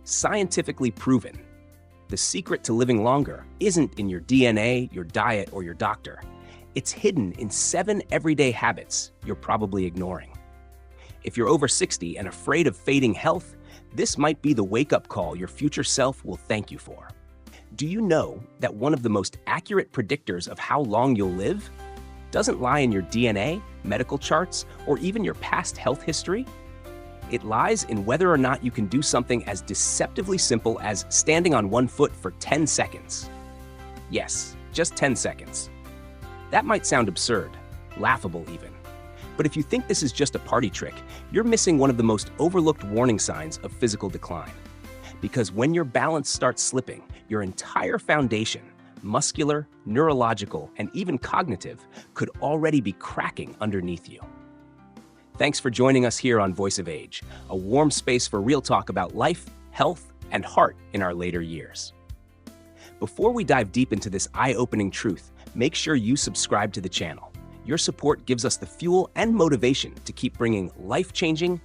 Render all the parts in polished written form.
Scientifically proven. The secret to living longer isn't in your DNA, your diet, or your doctor. It's hidden in 7 everyday habits you're probably ignoring. If you're over 60 and afraid of fading health, this might be the wake-up call your future self will thank you for. Do you know that one of the most accurate predictors of how long you'll live doesn't lie in your DNA, medical charts, or even your past health history? It lies in whether or not you can do something as deceptively simple as standing on one foot for 10 seconds. Yes, just 10 seconds. That might sound absurd, laughable even. But if you think this is just a party trick, you're missing one of the most overlooked warning signs of physical decline. Because when your balance starts slipping, your entire foundation, muscular, neurological, and even cognitive, could already be cracking underneath you. Thanks for joining us here on Voice of Age, a warm space for real talk about life, health, and heart in our later years. Before we dive deep into this eye-opening truth, make sure you subscribe to the channel. Your support gives us the fuel and motivation to keep bringing life-changing,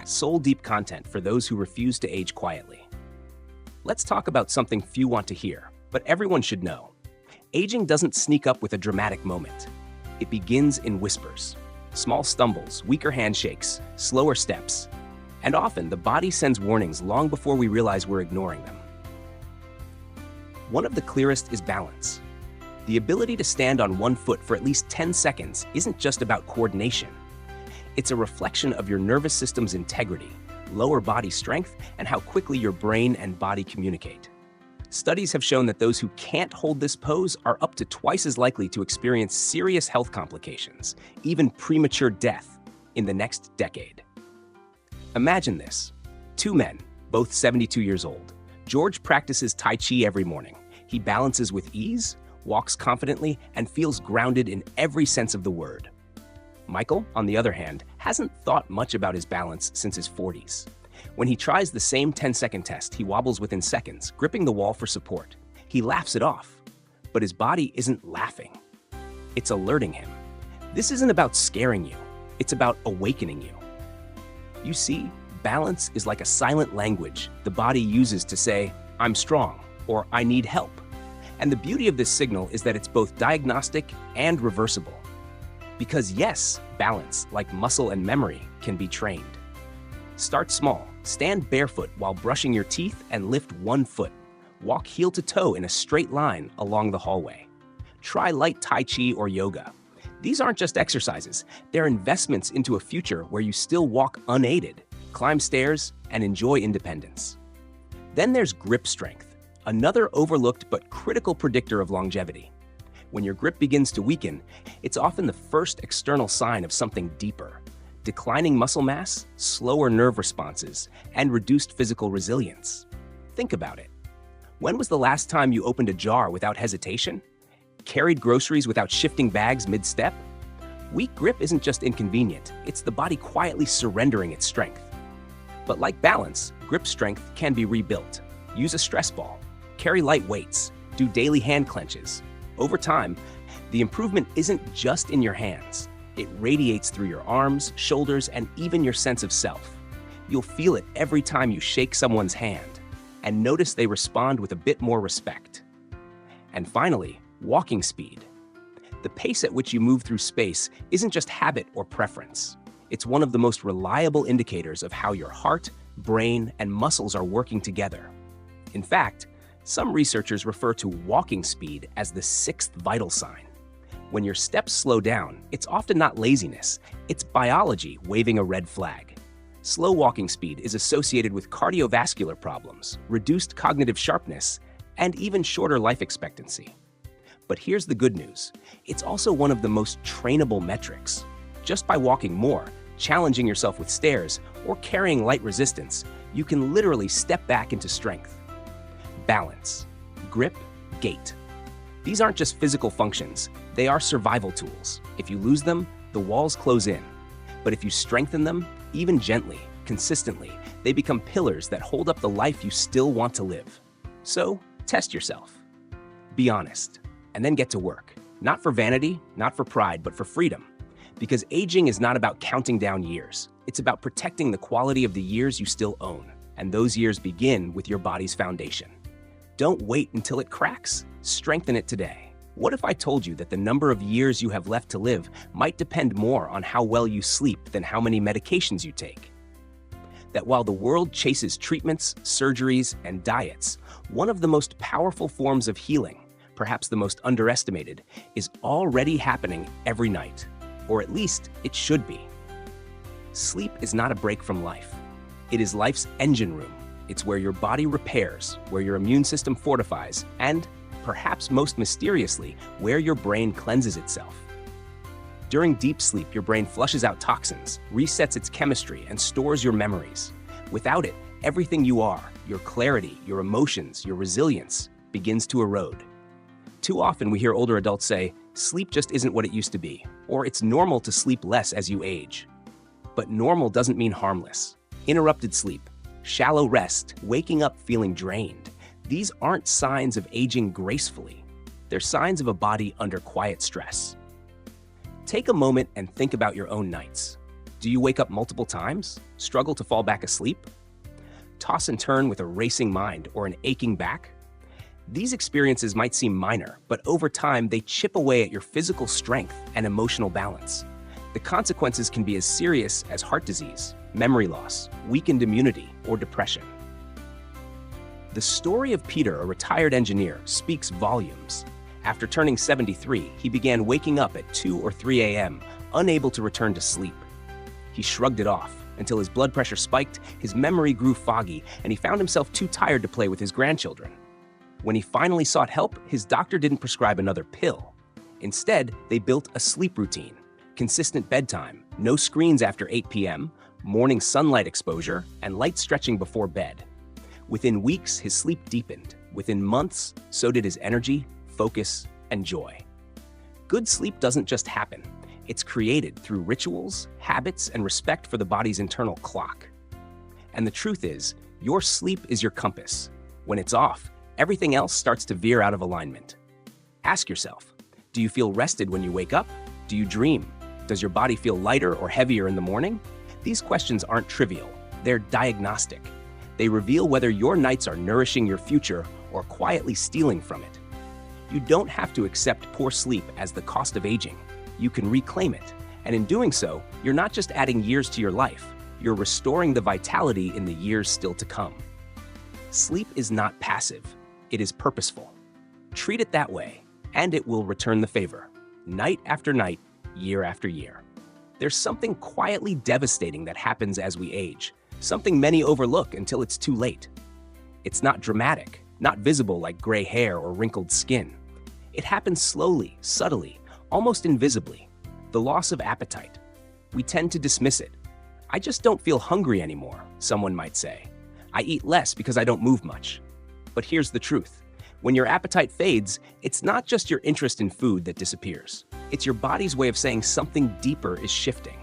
soul-deep content for those who refuse to age quietly. Let's talk about something few want to hear, but everyone should know. Aging doesn't sneak up with a dramatic moment. It begins in whispers. Small stumbles, weaker handshakes, slower steps. And often, the body sends warnings long before we realize we're ignoring them. One of the clearest is balance. The ability to stand on one foot for at least 10 seconds isn't just about coordination. It's a reflection of your nervous system's integrity, lower body strength, and how quickly your brain and body communicate. Studies have shown that those who can't hold this pose are up to twice as likely to experience serious health complications, even premature death, in the next decade. Imagine this. 2 men, both 72 years old. George practices Tai Chi every morning. He balances with ease, walks confidently, and feels grounded in every sense of the word. Michael, on the other hand, hasn't thought much about his balance since his 40s. When he tries the same 10-second test, he wobbles within seconds, gripping the wall for support. He laughs it off, but his body isn't laughing. It's alerting him. This isn't about scaring you. It's about awakening you. You see, balance is like a silent language the body uses to say, "I'm strong," or "I need help." And the beauty of this signal is that it's both diagnostic and reversible. Because yes, balance, like muscle and memory, can be trained. Start small. Stand barefoot while brushing your teeth and lift one foot. Walk heel to toe in a straight line along the hallway. Try light Tai Chi or yoga. These aren't just exercises. They're investments into a future where you still walk unaided, climb stairs, and enjoy independence. Then there's grip strength, another overlooked but critical predictor of longevity. When your grip begins to weaken, it's often the first external sign of something deeper. Declining muscle mass, slower nerve responses, and reduced physical resilience. Think about it. When was the last time you opened a jar without hesitation? Carried groceries without shifting bags mid-step? Weak grip isn't just inconvenient, it's the body quietly surrendering its strength. But like balance, grip strength can be rebuilt. Use a stress ball, carry light weights, do daily hand clenches. Over time, the improvement isn't just in your hands. It radiates through your arms, shoulders, and even your sense of self. You'll feel it every time you shake someone's hand, and notice they respond with a bit more respect. And finally, walking speed. The pace at which you move through space isn't just habit or preference. It's one of the most reliable indicators of how your heart, brain, and muscles are working together. In fact, some researchers refer to walking speed as the 6th vital sign. When your steps slow down, it's often not laziness, it's biology waving a red flag. Slow walking speed is associated with cardiovascular problems, reduced cognitive sharpness, and even shorter life expectancy. But here's the good news. It's also one of the most trainable metrics. Just by walking more, challenging yourself with stairs, or carrying light resistance, you can literally step back into strength. Balance, grip, gait. These aren't just physical functions, they are survival tools. If you lose them, the walls close in. But if you strengthen them, even gently, consistently, they become pillars that hold up the life you still want to live. So, test yourself. Be honest, and then get to work. Not for vanity, not for pride, but for freedom. Because aging is not about counting down years. It's about protecting the quality of the years you still own. and those years begin with your body's foundation. Don't wait until it cracks. Strengthen it today. What if I told you that the number of years you have left to live might depend more on how well you sleep than how many medications you take? That while the world chases treatments, surgeries, and diets, one of the most powerful forms of healing, perhaps the most underestimated, is already happening every night, or at least it should be. Sleep is not a break from life. It is life's engine room. It's where your body repairs, where your immune system fortifies, and, perhaps most mysteriously, where your brain cleanses itself. During deep sleep, your brain flushes out toxins, resets its chemistry, and stores your memories. Without it, everything you are, your clarity, your emotions, your resilience, begins to erode. Too often we hear older adults say, sleep just isn't what it used to be, or it's normal to sleep less as you age. But normal doesn't mean harmless. Interrupted sleep, shallow rest, waking up feeling drained, these aren't signs of aging gracefully. They're signs of a body under quiet stress. Take a moment and think about your own nights. Do you wake up multiple times? Struggle to fall back asleep? Toss and turn with a racing mind or an aching back? These experiences might seem minor, but over time they chip away at your physical strength and emotional balance. The consequences can be as serious as heart disease, memory loss, weakened immunity, or depression. The story of Peter, a retired engineer, speaks volumes. After turning 73, he began waking up at 2 or 3 a.m., unable to return to sleep. He shrugged it off until his blood pressure spiked, his memory grew foggy, and he found himself too tired to play with his grandchildren. When he finally sought help, his doctor didn't prescribe another pill. Instead, they built a sleep routine: consistent bedtime, no screens after 8 p.m., morning sunlight exposure, and light stretching before bed. Within weeks, his sleep deepened. Within months, so did his energy, focus, and joy. Good sleep doesn't just happen. It's created through rituals, habits, and respect for the body's internal clock. And the truth is, your sleep is your compass. When it's off, everything else starts to veer out of alignment. Ask yourself, do you feel rested when you wake up? Do you dream? Does your body feel lighter or heavier in the morning? These questions aren't trivial. They're diagnostic. They reveal whether your nights are nourishing your future or quietly stealing from it. You don't have to accept poor sleep as the cost of aging. You can reclaim it. And in doing so, you're not just adding years to your life, you're restoring the vitality in the years still to come. Sleep is not passive, it is purposeful. Treat it that way, and it will return the favor, night after night, year after year. There's something quietly devastating that happens as we age, something many overlook until it's too late. It's not dramatic, not visible like gray hair or wrinkled skin. It happens slowly, subtly, almost invisibly. The loss of appetite. We tend to dismiss it. I just don't feel hungry anymore, someone might say. I eat less because I don't move much. But here's the truth. When your appetite fades, it's not just your interest in food that disappears. It's your body's way of saying something deeper is shifting.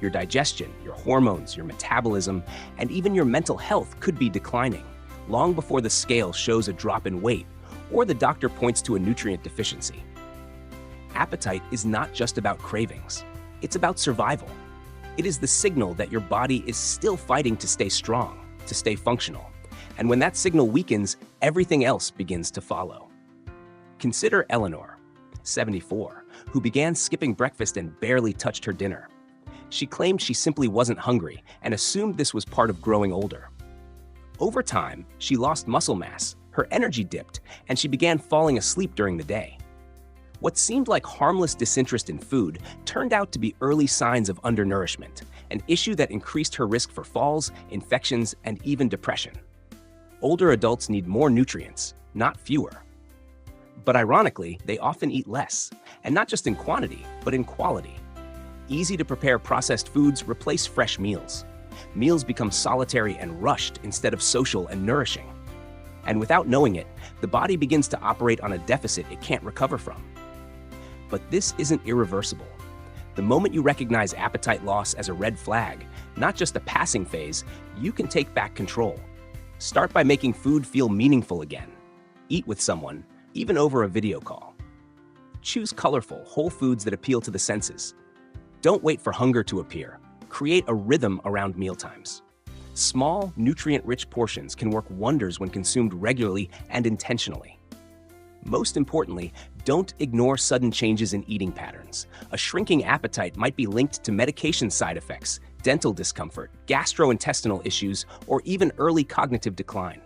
Your digestion, your hormones, your metabolism, and even your mental health could be declining, long before the scale shows a drop in weight or the doctor points to a nutrient deficiency. Appetite is not just about cravings. It's about survival. It is the signal that your body is still fighting to stay strong, to stay functional. And when that signal weakens, everything else begins to follow. Consider Eleanor, 74, who began skipping breakfast and barely touched her dinner. She claimed she simply wasn't hungry and assumed this was part of growing older. Over time, she lost muscle mass, her energy dipped, and she began falling asleep during the day. What seemed like harmless disinterest in food turned out to be early signs of undernourishment, an issue that increased her risk for falls, infections, and even depression. Older adults need more nutrients, not fewer. But ironically, they often eat less, and not just in quantity, but in quality. Easy-to-prepare processed foods replace fresh meals. Meals become solitary and rushed instead of social and nourishing. And without knowing it, the body begins to operate on a deficit it can't recover from. But this isn't irreversible. The moment you recognize appetite loss as a red flag, not just a passing phase, you can take back control. Start by making food feel meaningful again. Eat with someone, even over a video call. Choose colorful, whole foods that appeal to the senses. Don't wait for hunger to appear. Create a rhythm around mealtimes. Small, nutrient-rich portions can work wonders when consumed regularly and intentionally. Most importantly, don't ignore sudden changes in eating patterns. A shrinking appetite might be linked to medication side effects, dental discomfort, gastrointestinal issues, or even early cognitive decline.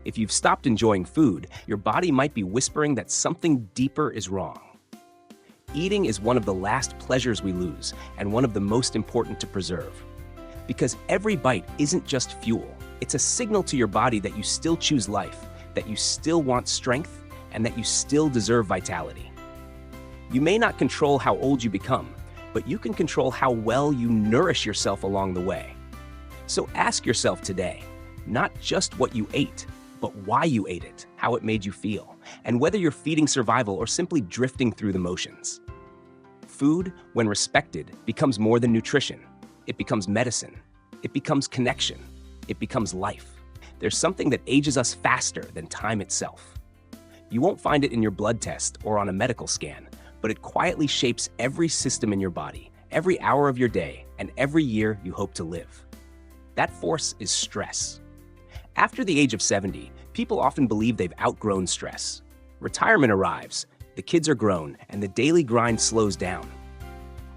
If you've stopped enjoying food, your body might be whispering that something deeper is wrong. Eating is one of the last pleasures we lose, and one of the most important to preserve. Because every bite isn't just fuel, it's a signal to your body that you still choose life, that you still want strength, and that you still deserve vitality. You may not control how old you become, but you can control how well you nourish yourself along the way. So ask yourself today, not just what you ate, but why you ate it, how it made you feel, and whether you're feeding survival or simply drifting through the motions. Food, when respected, becomes more than nutrition. It becomes medicine. It becomes connection. It becomes life. There's something that ages us faster than time itself. You won't find it in your blood test or on a medical scan, but it quietly shapes every system in your body, every hour of your day, and every year you hope to live. That force is stress. After the age of 70, people often believe they've outgrown stress. Retirement arrives, the kids are grown, and the daily grind slows down.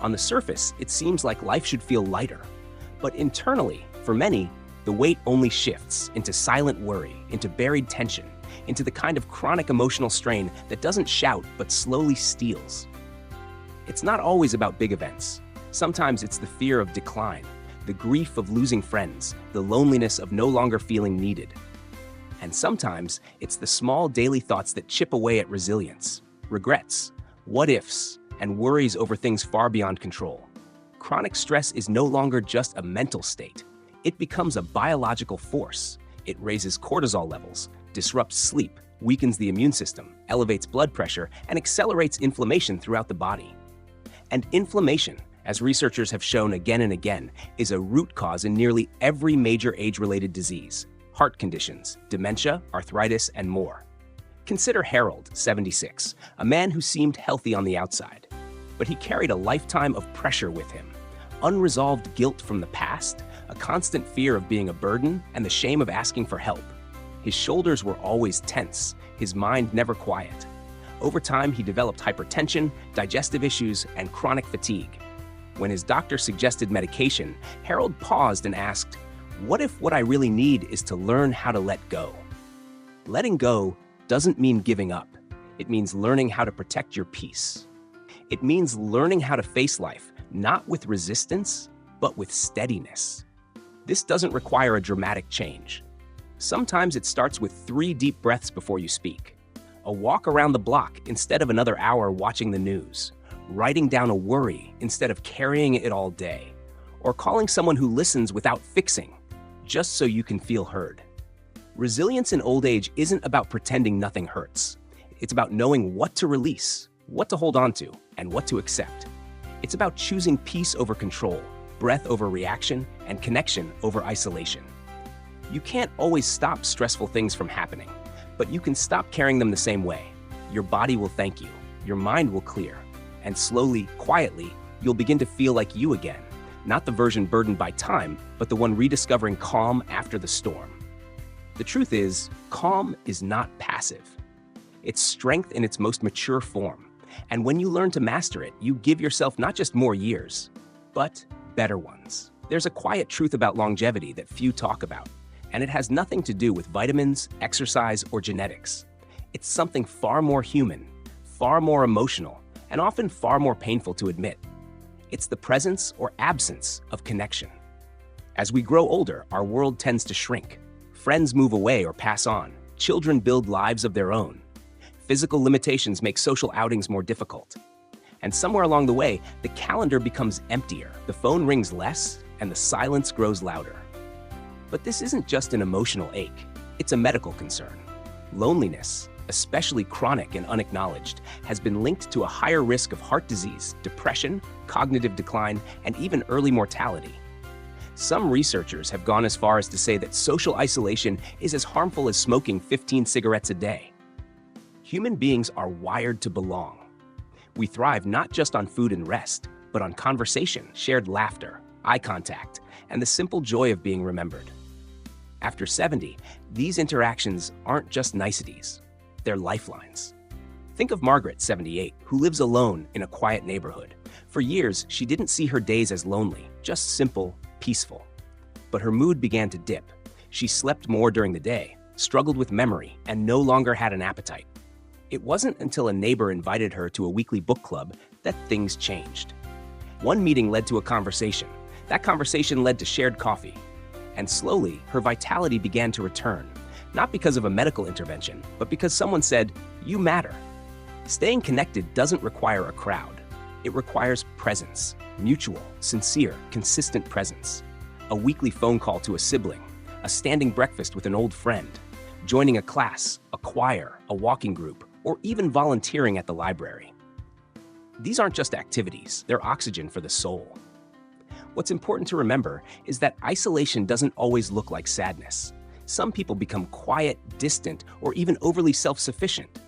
On the surface, it seems like life should feel lighter. But internally, for many, the weight only shifts into silent worry, into buried tension, into the kind of chronic emotional strain that doesn't shout but slowly steals. It's not always about big events. Sometimes it's the fear of decline, the grief of losing friends, the loneliness of no longer feeling needed. And sometimes it's the small daily thoughts that chip away at resilience, regrets, what-ifs, and worries over things far beyond control. Chronic stress is no longer just a mental state. It becomes a biological force. It raises cortisol levels, disrupts sleep, weakens the immune system, elevates blood pressure, and accelerates inflammation throughout the body. And inflammation, as researchers have shown again and again, is a root cause in nearly every major age-related disease, heart conditions, dementia, arthritis, and more. Consider Harold, 76, a man who seemed healthy on the outside. But he carried a lifetime of pressure with him, unresolved guilt from the past, a constant fear of being a burden, and the shame of asking for help. His shoulders were always tense, his mind never quiet. Over time, he developed hypertension, digestive issues, and chronic fatigue. When his doctor suggested medication, Harold paused and asked, "What if what I really need is to learn how to let go?" Letting go doesn't mean giving up. It means learning how to protect your peace. It means learning how to face life, not with resistance, but with steadiness. This doesn't require a dramatic change. Sometimes it starts with 3 deep breaths before you speak, a walk around the block instead of another hour watching the news, writing down a worry instead of carrying it all day, or calling someone who listens without fixing, just so you can feel heard. Resilience in old age isn't about pretending nothing hurts. It's about knowing what to release, what to hold on to, and what to accept. It's about choosing peace over control, breath over reaction, and connection over isolation. You can't always stop stressful things from happening, but you can stop carrying them the same way. Your body will thank you, your mind will clear, and slowly, quietly, you'll begin to feel like you again, not the version burdened by time, but the one rediscovering calm after the storm. The truth is, calm is not passive. It's strength in its most mature form. And when you learn to master it, you give yourself not just more years, but better ones. There's a quiet truth about longevity that few talk about, and it has nothing to do with vitamins, exercise, or genetics. It's something far more human, far more emotional, and often far more painful to admit. It's the presence or absence of connection. As we grow older, our world tends to shrink. Friends move away or pass on. Children build lives of their own. Physical limitations make social outings more difficult. And somewhere along the way, the calendar becomes emptier, the phone rings less, and the silence grows louder. But this isn't just an emotional ache, it's a medical concern. Loneliness, especially chronic and unacknowledged, has been linked to a higher risk of heart disease, depression, cognitive decline, and even early mortality. Some researchers have gone as far as to say that social isolation is as harmful as smoking 15 cigarettes a day. Human beings are wired to belong. We thrive not just on food and rest, but on conversation, shared laughter, eye contact, and the simple joy of being remembered. After 70, these interactions aren't just niceties, they're lifelines. Think of Margaret, 78, who lives alone in a quiet neighborhood. For years, she didn't see her days as lonely, just simple, peaceful. But her mood began to dip. She slept more during the day, struggled with memory, and no longer had an appetite. It wasn't until a neighbor invited her to a weekly book club that things changed. One meeting led to a conversation. That conversation led to shared coffee. And slowly, her vitality began to return, not because of a medical intervention, but because someone said, "You matter." Staying connected doesn't require a crowd. It requires presence, mutual, sincere, consistent presence. A weekly phone call to a sibling, a standing breakfast with an old friend, joining a class, a choir, a walking group, or even volunteering at the library. These aren't just activities, they're oxygen for the soul. What's important to remember is that isolation doesn't always look like sadness. Some people become quiet, distant, or even overly self-sufficient.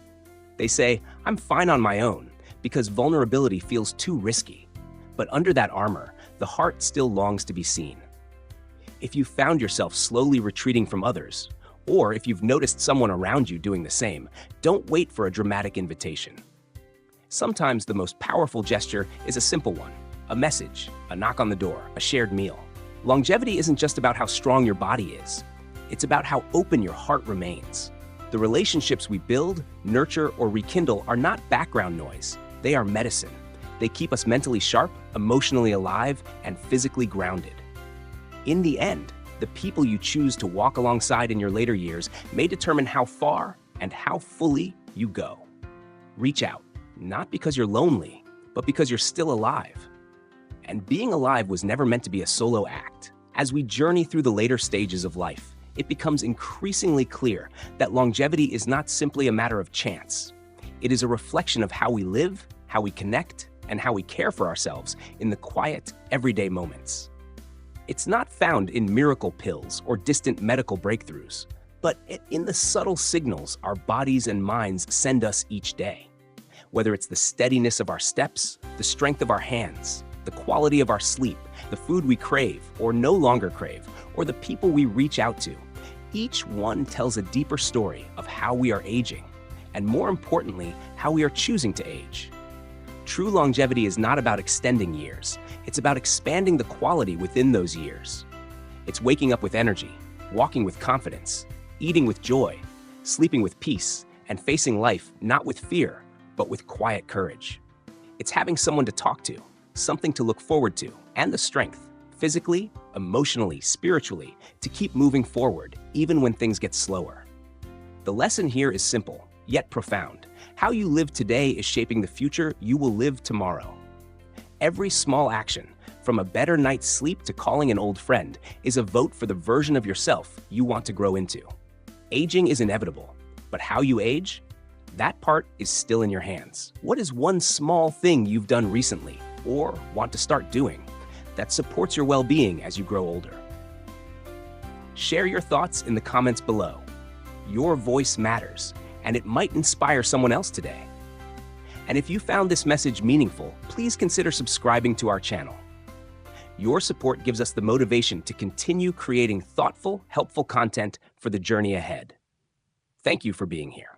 They say, "I'm fine on my own," because vulnerability feels too risky. But under that armor, the heart still longs to be seen. If you found yourself slowly retreating from others, or if you've noticed someone around you doing the same, don't wait for a dramatic invitation. Sometimes the most powerful gesture is a simple one, a message, a knock on the door, a shared meal. Longevity isn't just about how strong your body is. It's about how open your heart remains. The relationships we build, nurture, or rekindle are not background noise. They are medicine. They keep us mentally sharp, emotionally alive, and physically grounded. In the end, the people you choose to walk alongside in your later years may determine how far and how fully you go. Reach out, not because you're lonely, but because you're still alive. And being alive was never meant to be a solo act. As we journey through the later stages of life, it becomes increasingly clear that longevity is not simply a matter of chance. It is a reflection of how we live, how we connect, and how we care for ourselves in the quiet, everyday moments. It's not found in miracle pills or distant medical breakthroughs, but in the subtle signals our bodies and minds send us each day. Whether it's the steadiness of our steps, the strength of our hands, the quality of our sleep, the food we crave or no longer crave, or the people we reach out to, each one tells a deeper story of how we are aging, and more importantly, how we are choosing to age. True longevity is not about extending years. It's about expanding the quality within those years. It's waking up with energy, walking with confidence, eating with joy, sleeping with peace, and facing life not with fear, but with quiet courage. It's having someone to talk to, something to look forward to, and the strength, physically, emotionally, spiritually, to keep moving forward, even when things get slower. The lesson here is simple, yet profound. How you live today is shaping the future you will live tomorrow. Every small action, from a better night's sleep to calling an old friend, is a vote for the version of yourself you want to grow into. Aging is inevitable, but how you age? That part is still in your hands. What is one small thing you've done recently, or want to start doing, that supports your well-being as you grow older? Share your thoughts in the comments below. Your voice matters, and it might inspire someone else today. And if you found this message meaningful, please consider subscribing to our channel. Your support gives us the motivation to continue creating thoughtful, helpful content for the journey ahead. Thank you for being here.